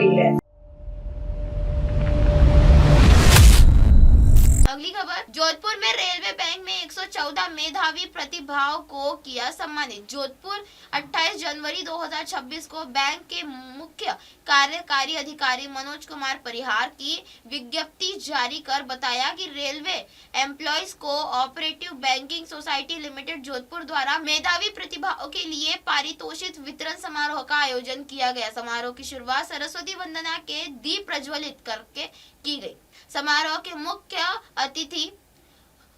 गई है। अगली खबर, जोधपुर में रेलवे बैंक में 114 मेधावी प्रतिभाओं को किया सम्मानित। जोधपुर 28 जनवरी 2026 को बैंक के मुख्य कार्यकारी अधिकारी मनोज कुमार परिहार की विज्ञप्ति जारी कर बताया कि railway employees co operative banking society limited Jodhpur द्वारा मेधावी प्रतिभाओं के लिए पारितोषिक वितरण समारोह का आयोजन किया गया। समारोह की शुरुआत सरस्वती वंदना के दीप प्रज्वलित करके की गई। समारोह के मुख्य अतिथि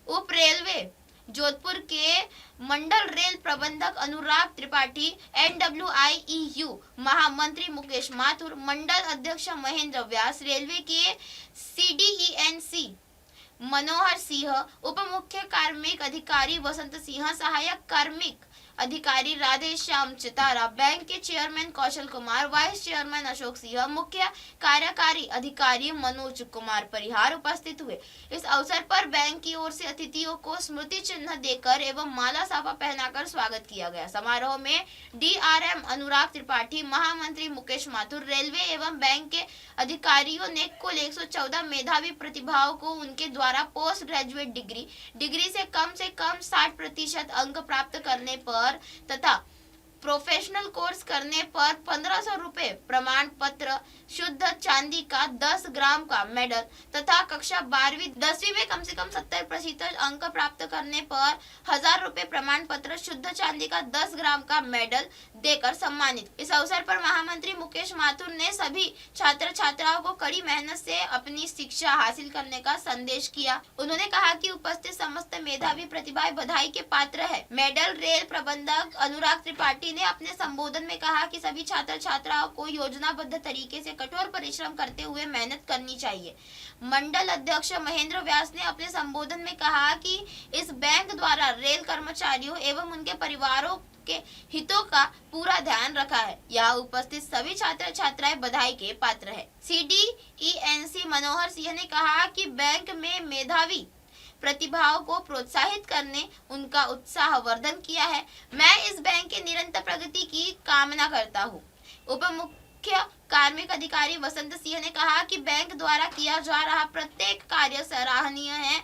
उप रेलवे जोधपुर के मंडल रेल प्रबंधक अनुराग त्रिपाठी, NWIEU महामंत्री मुकेश माथुर, मंडल अध्यक्ष महेंद्र व्यास, रेलवे के CDENC मनोहर सिंह, उप मुख्य कार्मिक अधिकारी वसंत सिंह, सहायक कार्मिक अधिकारी राधे श्याम चितारा, बैंक के chairman Kaushal Kumar, vice chairman Ashok Singh, मुख्य कार्यकारी अधिकारी मनोज कुमार परिहार उपस्थित हुए। इस अवसर पर बैंक की ओर से अतिथियों को स्मृति चिन्ह देकर एवं माला साफा पहनाकर स्वागत किया गया। समारोह में DRM अनुराग त्रिपाठी, महामंत्री मुकेश माथुर, रेलवे एवं बैंक के अधिकारियों ने कुल 114 मेधावी प्रतिभाओं को उनके द्वारा पोस्ट ग्रेजुएट डिग्री से कम 60% अंक प्राप्त करने पर तथा प्रोफेशनल कोर्स करने पर 1500 रुपए प्रमाण पत्र, शुद्ध चांदी का 10 ग्राम का मेडल तथा कक्षा 12वीं 10वीं में कम से कम 70% अंक प्राप्त करने पर 1000 रुपए प्रमाण पत्र, शुद्ध चांदी का 10 ग्राम का मेडल देकर सम्मानित। इस अवसर पर महामंत्री मुकेश माथुर ने सभी छात्र छात्राओं को कड़ी मेहनत से अपनी शिक्षा हासिल करने का संदेश किया। उन्होंने कहा कि उपस्थित समस्त मेधावी प्रतिभाएं बधाई के पात्र है। मेडल रेल प्रबंधक अनुराग त्रिपाठी ने अपने संबोधन में कहा कि सभी छात्र छात्राओं को योजनाबद्ध तरीके से कठोर परिश्रम करते हुए मेहनत करनी चाहिए। मंडल अध्यक्ष महेंद्र व्यास ने अपने संबोधन में कहा कि इस बैंक द्वारा रेल कर्मचारियों एवं उनके परिवारों के हितों का पूरा ध्यान रखा है। यहाँ उपस्थित सभी छात्र छात्राएं बधाई के पात्र है। CDENC मनोहर सिंह ने कहा कि बैंक में मेधावी प्रतिभाओं को प्रोत्साहित करने उनका उत्साह वर्धन किया है। मैं इस बैंक के निरंतर प्रगति की कामना करता हूँ। उप मुख्य कार्मिक अधिकारी वसंत सिंह ने कहा कि बैंक द्वारा किया जा रहा प्रत्येक कार्य सराहनीय है।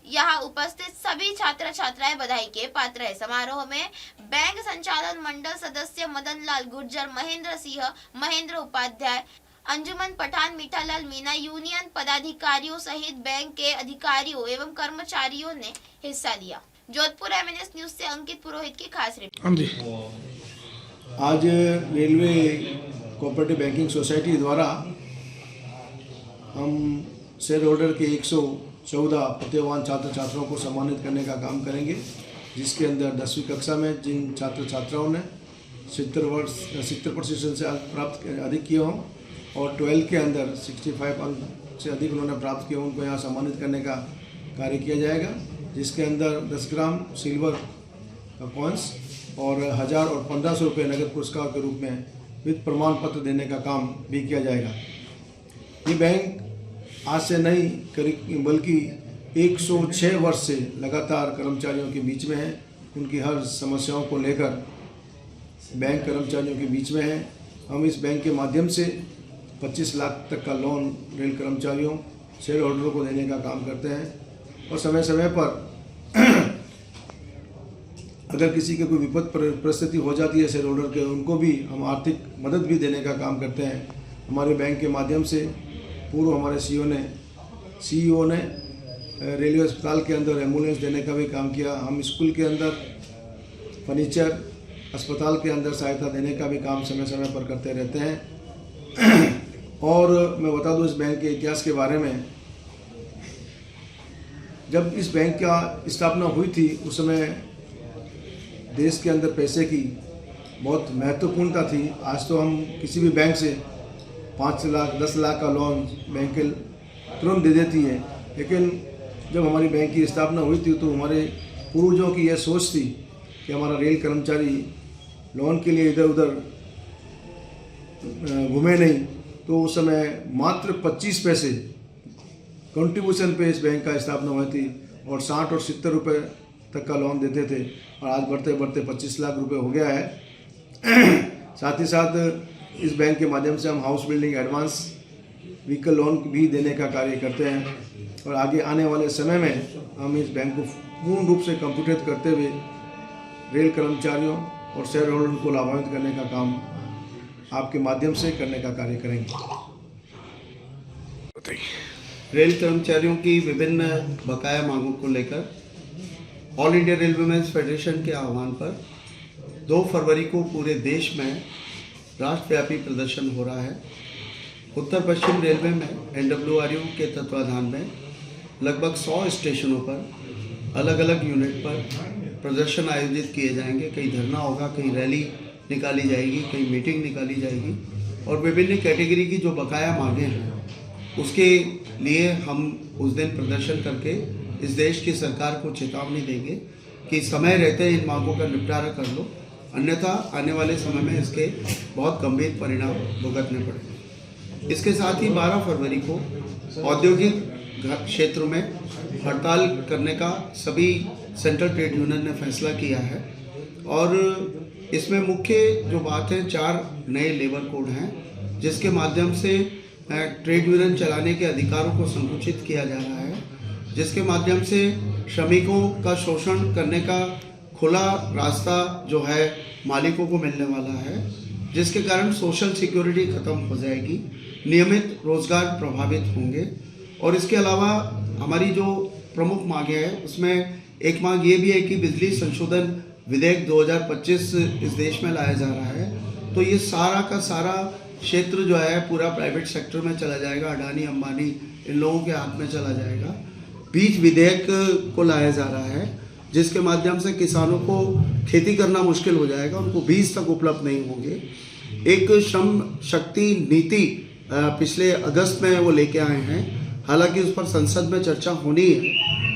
यहाँ उपस्थित सभी छात्र छात्राएं बधाई के पात्र है। समारोह में बैंक संचालन मंडल सदस्य मदन लाल गुर्जर, महेंद्र सिंह, महेंद्र उपाध्याय, अंजुमन पठान, मीठालाल मीना, यूनियन पदाधिकारियों सहित बैंक के अधिकारियों एवं कर्मचारियों ने हिस्सा लिया। जोधपुर MNS न्यूज से अंकित पुरोहित की खास रिपोर्ट। आज रेलवे कोऑपरेटिव बैंकिंग सोसाइटी द्वारा हम शेयर होल्डर के 114 प्रतिभावान छात्र छात्राओं को सम्मानित करने का काम करेंगे, जिसके अंदर 10वीं कक्षा में जिन छात्र छात्राओं ने 70% से अधिक किए हों और 12 के अंदर 65 अंक से अधिक उन्होंने प्राप्त किए, उनको यहाँ सम्मानित करने का कार्य किया जाएगा, जिसके अंदर 10 ग्राम सिल्वर का कॉइन्स और 1000 और 1500 रुपये नगद पुरस्कार के रूप में वित्त प्रमाण पत्र देने का काम भी किया जाएगा। ये बैंक आज से नहीं बल्कि 106 वर्ष से लगातार कर्मचारियों के बीच में है। उनकी हर समस्याओं को लेकर बैंक कर्मचारियों के बीच में है। हम इस बैंक के माध्यम से 25 लाख तक का लोन रेल कर्मचारियों शेयर होल्डरों को देने का काम करते हैं और समय समय पर अगर किसी के कोई विपद परिस्थिति हो जाती है शेयर होल्डर के, उनको भी हम आर्थिक मदद भी देने का काम करते हैं। हमारे बैंक के माध्यम से पूर्व हमारे CEO ने रेलवे अस्पताल के अंदर एम्बुलेंस देने का भी काम किया। हम स्कूल के अंदर फर्नीचर, अस्पताल के अंदर सहायता देने का भी काम समय समय पर करते रहते हैं। और मैं बता दूं इस बैंक के इतिहास के बारे में, जब इस बैंक का स्थापना हुई थी उस समय देश के अंदर पैसे की बहुत महत्वपूर्णता थी। आज तो हम किसी भी बैंक से 5 लाख 10 लाख का लोन बैंक के तुरंत दे देती है, लेकिन जब हमारी बैंक की स्थापना हुई थी तो हमारे पूर्वजों की यह सोच थी कि हमारा रेल कर्मचारी लोन के लिए इधर उधर घूमे नहीं, तो उस समय मात्र 25 पैसे कंट्रीब्यूशन पे इस बैंक का स्थापना हुई थी और 60 और 70 रुपये तक का लोन देते थे और आज बढ़ते बढ़ते 25 लाख रुपए हो गया है। साथ ही साथ इस बैंक के माध्यम से हम house building advance vehicle loan भी देने का कार्य करते हैं और आगे आने वाले समय में हम इस बैंक को पूर्ण रूप से कंप्यूटरित करते हुए रेल कर्मचारियों और शेयर होल्डर को लाभान्वित करने का काम आपके माध्यम से करने का कार्य करेंगे। रेल कर्मचारियों की विभिन्न बकाया मांगों को लेकर ऑल इंडिया रेलवेमैन्स फेडरेशन के आह्वान पर 2 फरवरी को पूरे देश में राष्ट्रव्यापी प्रदर्शन हो रहा है। उत्तर पश्चिम रेलवे में NWRU के तत्वाधान में लगभग 100 स्टेशनों पर अलग अलग यूनिट पर प्रदर्शन आयोजित किए जाएंगे। कहीं धरना होगा, कहीं रैली निकाली जाएगी, कहीं मीटिंग निकाली जाएगी और विभिन्न कैटेगरी की जो बकाया मांगें हैं उसके लिए हम उस दिन प्रदर्शन करके इस देश की सरकार को चेतावनी देंगे कि समय रहते इन मांगों का निपटारा कर लो, अन्यथा आने वाले समय में इसके बहुत गंभीर परिणाम भुगतने पड़ेंगे। इसके साथ ही 12 फरवरी को औद्योगिक क्षेत्र में हड़ताल करने का सभी सेंट्रल ट्रेड यूनियन ने फैसला किया है और इसमें मुख्य जो बात है 4 नए लेबर कोड हैं जिसके माध्यम से ट्रेड यूनियन चलाने के अधिकारों को संकुचित किया जा रहा है, जिसके माध्यम से श्रमिकों का शोषण करने का खुला रास्ता जो है मालिकों को मिलने वाला है, जिसके कारण सोशल सिक्योरिटी खत्म हो जाएगी, नियमित रोजगार प्रभावित होंगे। और इसके अलावा हमारी जो प्रमुख मांगें हैं उसमें एक मांग ये भी है कि बिजली संशोधन विधेयक 2025 इस देश में लाया जा रहा है, तो ये सारा का सारा क्षेत्र जो है पूरा प्राइवेट सेक्टर में चला जाएगा, अडानी अंबानी इन लोगों के हाथ में चला जाएगा। बीज विधेयक को लाया जा रहा है जिसके माध्यम से किसानों को खेती करना मुश्किल हो जाएगा, उनको बीज तक उपलब्ध नहीं होंगे। एक श्रम शक्ति नीति पिछले अगस्त में वो लेके आए हैं, हालांकि उस पर संसद में चर्चा होनी है,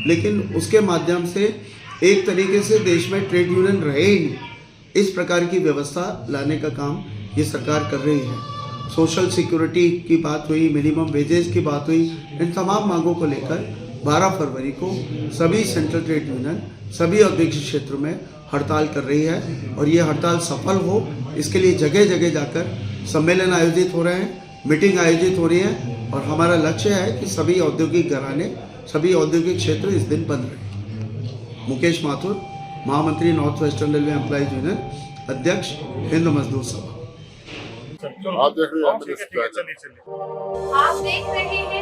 लेकिन उसके माध्यम से एक तरीके से देश में ट्रेड यूनियन रहे ही नहीं, इस प्रकार की व्यवस्था लाने का काम ये सरकार कर रही है। सोशल सिक्योरिटी की बात हुई, मिनिमम वेजेस की बात हुई, इन तमाम मांगों को लेकर 12 फरवरी को सभी सेंट्रल ट्रेड यूनियन सभी औद्योगिक क्षेत्रों में हड़ताल कर रही है और ये हड़ताल सफल हो इसके लिए जगह जगह जाकर सम्मेलन आयोजित हो रहे हैं, मीटिंग आयोजित हो रही है और हमारा लक्ष्य है कि सभी औद्योगिक घराने, सभी औद्योगिक क्षेत्र इस दिन बंद रहे। मुकेश माथुर, महामंत्री north western railway employees union, अध्यक्ष हिंद मजदूर सभा। आप देख रहे हैं